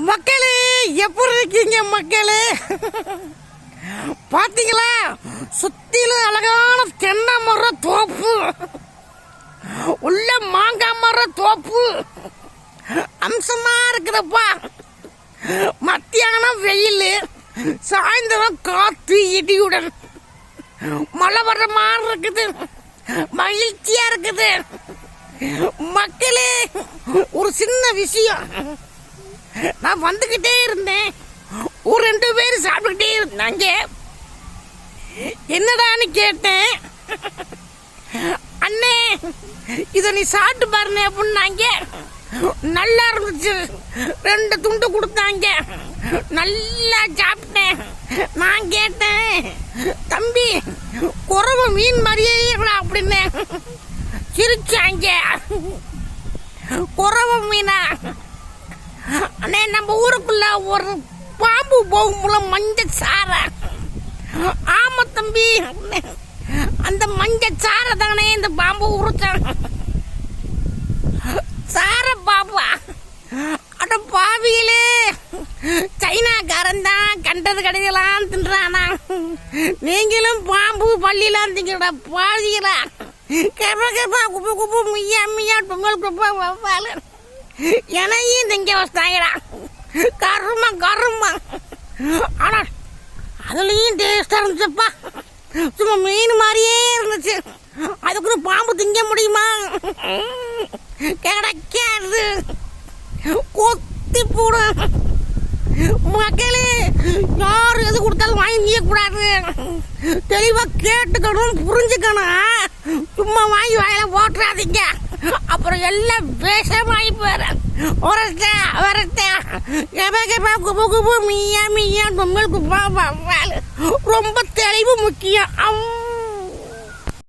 மக்களே, எப்படி இருக்கீங்க மக்களே? பாத்தீங்களா, சுத்திலும் அழகான தென்னை மர தோப்பு, உள்ள மாங்காய் மர தோப்பு அம்சமா இருக்குதுப்பா. மத்தியானம் வெயில், சாயந்தரம் காத்து இடியுடன் மழை வர்ற மாதிரி இருக்குது. மகிழ்ச்சியா இருக்குது மக்களே. ஒரு சின்ன விஷயம், நான் வந்துகிட்டே இருந்தேன், ஒரு 2 பேர் சாப்பிட்டுக்கிட்டே இருந்தாங்க. என்னடான்னு கேட்டேன். அண்ணே, இதை நீ சாப்பிட்டு பாருங்க அப்படின்னாங்க. நல்லா இருந்துச்சு. 2 துண்டு கொடுத்தாங்க, நல்லா சாப்பிட்டேன். நான் கேட்டேன், தம்பி குறவு மீன் மாதிரியே அப்படின்னு சிரிச்சாங்க. குறவு மீனா? அண்ணே, நம்ம ஊருக்குள்ள ஒரு பாம்பு போகும்போல மஞ்சள் சார. ஆமா தம்பி, அந்த மஞ்சள் சார தானே இந்த பாம்பு உருச்சான். சார பாம்பா? அட பாவியிலே, சைனாக்காரன் தான் கண்டது கடையெல்லாம் தின்றானா. நீங்களும் பாம்பு பள்ளியெல்லாம் திங்கடா பாதிகளா. கெப்பா கெப்பா குப்பு குப்பு மியா மியா பொங்கல் குப்பா வவ்வாலு எனையும் திங்க வச்சாங்கடா. கருமா கருமா. ஆனா அதுலயும் டேஸ்டா இருந்துச்சுப்பா. சும்மா மீன் மாதிரியே இருந்துச்சு. அதுக்குள்ள பாம்பு திங்க முடியுமா? கிடைக்காது. கொத்தி போடு மக்களே. யாரு எது கொடுத்தாலும் வாங்கி கூடாது. தெளிவா கேட்டுக்கணும், புரிஞ்சுக்கணும். சும்மா வாங்கி வாயில போட்டுறாதீங்க, அப்புறம் எல்லாம் விஷமாயி போற. ரொம்ப தெளிவு முக்கியம்.